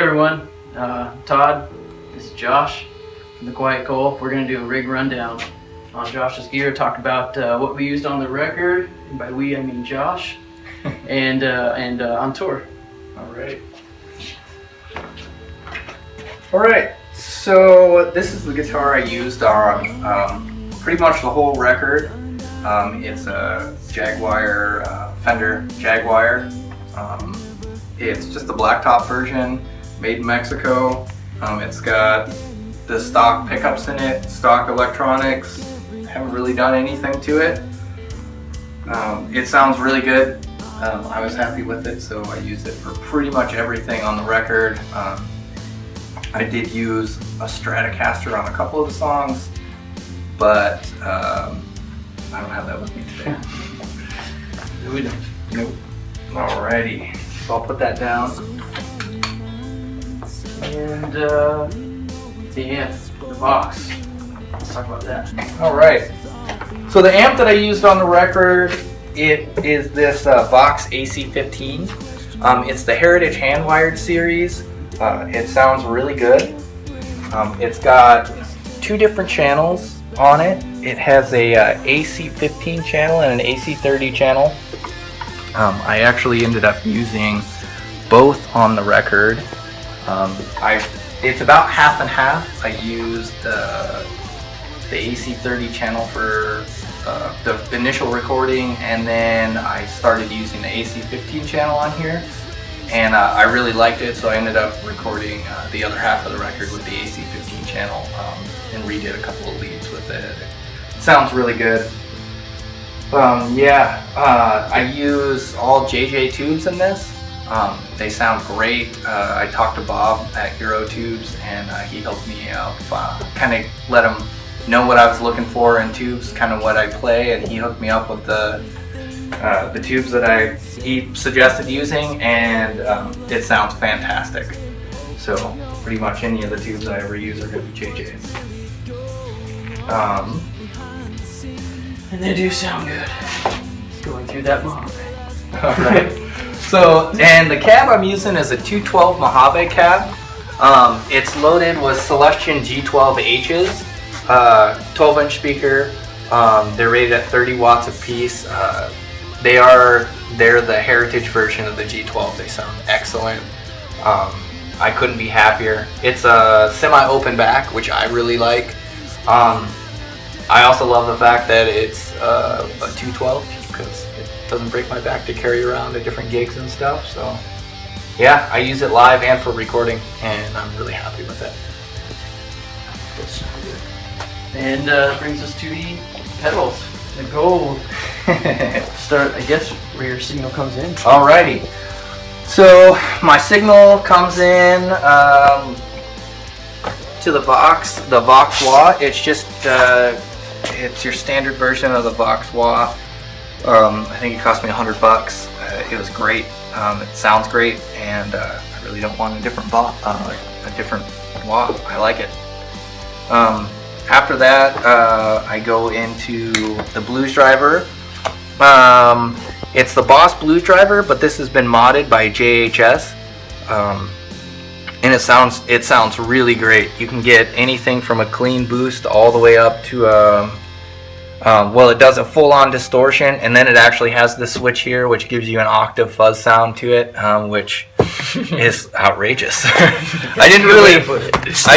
everyone, Todd, this is Josh from the Quiet Cull. We're going to do a rig rundown on Josh's gear, talk about what we used on the record, and by we I mean Josh, and on tour. Alright, so this is the guitar I used on pretty much the whole record. It's a Jaguar, Fender Jaguar. It's just the blacktop version, made in Mexico. It's got the stock pickups in it, stock electronics. Haven't really done anything to it. It sounds really good. I was happy with it, so I used it for pretty much everything on the record. I did use a Stratocaster on a couple of the songs, but I don't have that with me today. No, we don't. Nope. Alrighty, so I'll put that down. And the amp, the Vox. Let's talk about that. Alright, so the amp that I used on the record, it is this Vox AC15. It's the Heritage Hand-Wired series. It sounds really good. It's got two different channels on it. It has a AC15 channel and an AC30 channel. I actually ended up using both on the record. It's about half and half. I used the AC30 channel for the initial recording, and then I started using the AC15 channel on here. And I really liked it, so I ended up recording the other half of the record with the AC15 channel and redid a couple of leads with it. It sounds really good. I use all JJ tubes in this. They sound great. I talked to Bob at Hero Tubes, and he helped me out, kind of let him know what I was looking for in tubes, kind of what I play, and he hooked me up with the tubes that he suggested using, and it sounds fantastic. So pretty much any of the tubes I ever use are going to be JJ's. And they do sound good. Going through that Mojave. Alright. So, and the cab I'm using is a 212 Mojave cab. It's loaded with Celestion G12H's, 12-inch speaker. They're rated at 30 watts a piece. They're the Heritage version of the G12. They sound excellent. I couldn't be happier. It's a semi-open back, which I really like. I also love the fact that it's a 212 because it doesn't break my back to carry around to different gigs and stuff. So yeah, I use it live and for recording, and I'm really happy with it. And brings us to the pedals. The gold. Start, I guess, where your signal comes in. Alrighty. So my signal comes in to the Vox Wah. It's just it's your standard version of the Vox Wah. I think it cost me $100. It was great. It sounds great, and I really don't want a different wah. I like it. After that, I go into the Blues Driver. It's the Boss Blues Driver, but this has been modded by JHS, and it sounds really great. You can get anything from a clean boost all the way up to it does a full-on distortion, and then it actually has this switch here, which gives you an octave fuzz sound to it, which is outrageous. I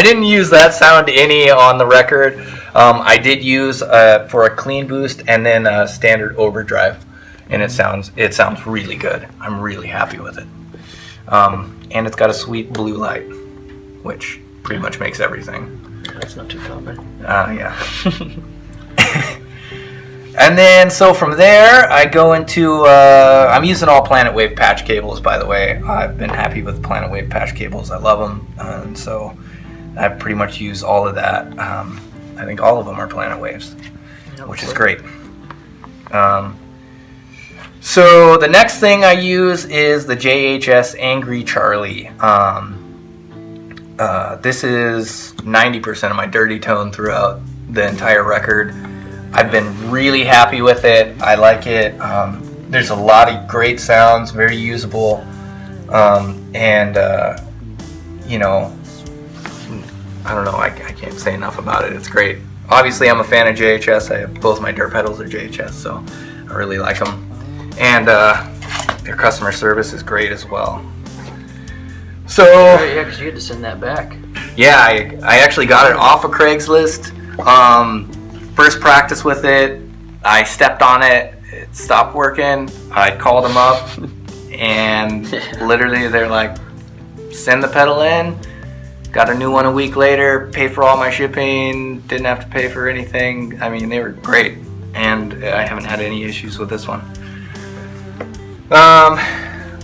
didn't use that sound any on the record. I did use for a clean boost and then a standard overdrive, and it sounds really good. I'm really happy with it. And it's got a sweet blue light, which pretty much makes everything. That's not too common. Yeah. And then, so from there, I go into, I'm using all Planet Wave patch cables, by the way. I've been happy with Planet Wave patch cables. I love them. And so I pretty much use all of that. I think all of them are Planet Waves, which is great. So the next thing I use is the JHS Angry Charlie. This is 90% of my dirty tone throughout the entire record. I've been really happy with it. I like it. There's a lot of great sounds, very usable, and you know, I don't know, I can't say enough about it. It's great. Obviously, I'm a fan of JHS. Both my dirt pedals are JHS, so I really like them. And their customer service is great as well. So yeah, because you had to send that back. Yeah, I actually got it off of Craigslist. First practice with it, I stepped on it, it stopped working. I called them up, and literally they're like, send the pedal in. Got a new one a week later, paid for all my shipping, didn't have to pay for anything. I mean, they were great, and I haven't had any issues with this one.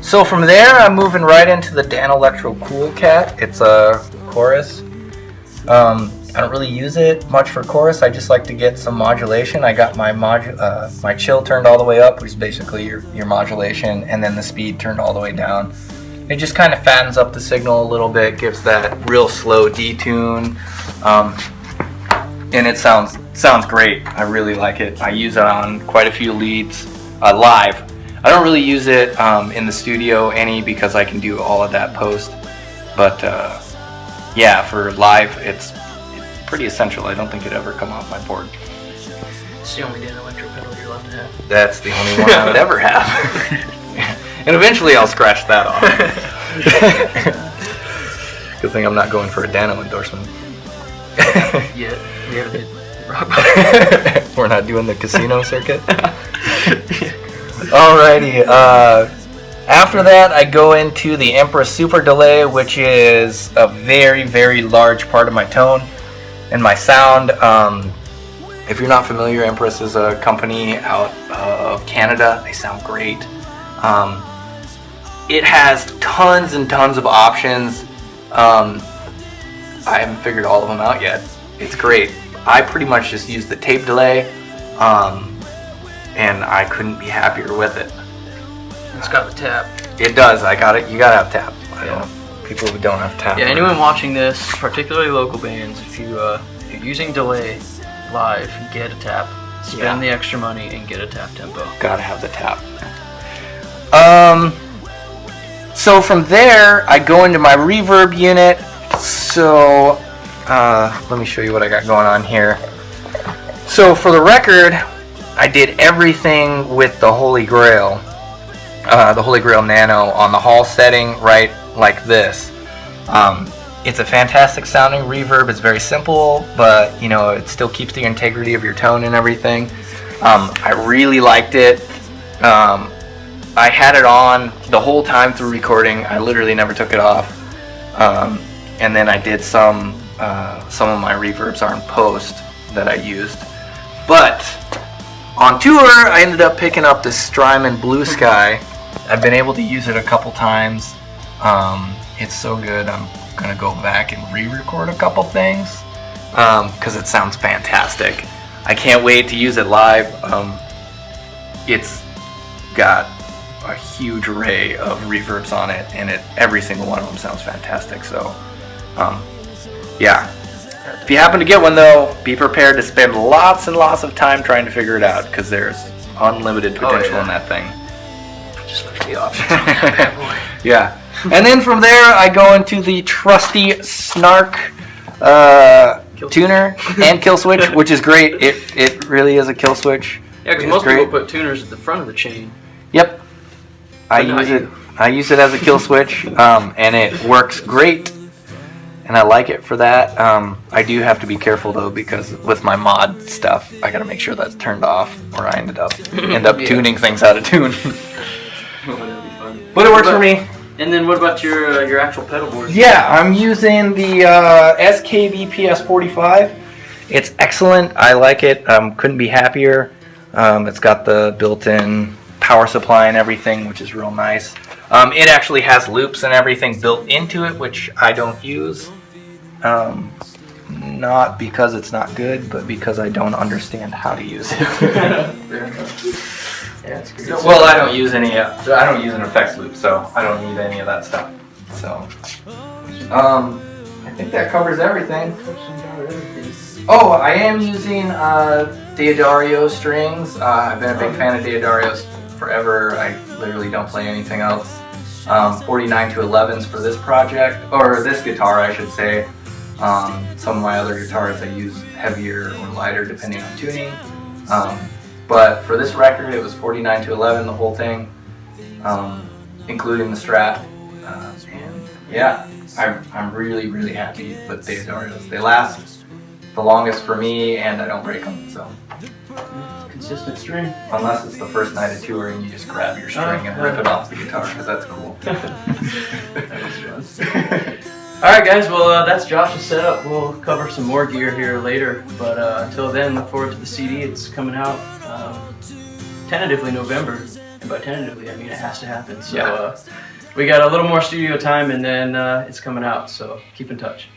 So from there, I'm moving right into the Dan Electro Cool Cat. It's a chorus. I don't really use it much for chorus. I just like to get some modulation. I got my my chill turned all the way up, which is basically your modulation, and then the speed turned all the way down. It just kind of fattens up the signal a little bit, gives that real slow detune, and it sounds great. I really like it. I use it on quite a few leads live. I don't really use it in the studio any because I can do all of that post, but yeah, for live it's pretty essential. I don't think it'd ever come off my board. It's the only Dan Electro pedal you're allowed to have. That's the only one I would ever have. And eventually I'll scratch that off. Good thing I'm not going for a Dano endorsement. Yeah, we haven't hit rock bottom. We're not doing the casino circuit. Alrighty. After that, I go into the Empress Super Delay, which is a very, very large part of my tone and my sound. If you're not familiar, Empress is a company out of Canada. They sound great. It has tons and tons of options. I haven't figured all of them out yet. It's great. I pretty much just use the tape delay, and I couldn't be happier with it. It's got the tap. It does. I got it. You gotta have tap. People who don't have tap. Yeah, anyone watching this, particularly local bands, if you're using delay live, get a tap. Spend the extra money and get a tap tempo. Gotta have the tap. So from there, I go into my reverb unit. So let me show you what I got going on here. So for the record, I did everything with the Holy Grail Nano on the hall setting, right like this. It's a fantastic sounding reverb. It's very simple, but you know, it still keeps the integrity of your tone and everything. I really liked it. I had it on the whole time through recording. I literally never took it off. And then I did some of my reverbs are in post that I used. But on tour, I ended up picking up the Strymon Blue Sky. I've been able to use it a couple times. It's so good. I'm gonna go back and re-record a couple things because it sounds fantastic. I can't wait to use it live. It's got a huge array of reverbs on it, and every single one of them sounds fantastic. So, yeah. If you happen to get one though, be prepared to spend lots and lots of time trying to figure it out because there's unlimited potential in that thing. Just look at the options on that bad boy. Yeah. And then from there, I go into the trusty Snark tuner and kill switch, which is great. It really is a kill switch. Yeah, because most people put tuners at the front of the chain. Yep. I use it as a kill switch, and it works great. And I like it for that. I do have to be careful though, because with my mod stuff, I gotta make sure that's turned off, or I end up tuning things out of tune. That'd be fun. But it works for me. And then what about your actual pedal board? Yeah, I'm using the SKB PS45. It's excellent. I like it. Couldn't be happier. It's got the built-in power supply and everything, which is real nice. It actually has loops and everything built into it, which I don't use. Not because it's not good, but because I don't understand how to use it. Fair enough. Yeah, it's great. Well, I don't use any. I don't use an effects loop, so I don't need any of that stuff. So, I think that covers everything. Oh, I am using Deodario strings. I've been a big fan of Deodarios forever. I literally don't play anything else. 49 to 11s for this project, or this guitar I should say. Some of my other guitars I use heavier or lighter depending on tuning. But for this record it was 49 to 11 the whole thing, including the Strat. And yeah, I'm really happy with the Adorios. They last the longest for me and I don't break them, so. Consistent string. Unless it's the first night of tour and you just grab your string and rip it off the guitar, because that's cool. That was fun. Alright guys, well that's Josh's setup. We'll cover some more gear here later, but until then, look forward to the CD. It's coming out tentatively November, and by tentatively I mean it has to happen. So we got a little more studio time and then it's coming out, so keep in touch.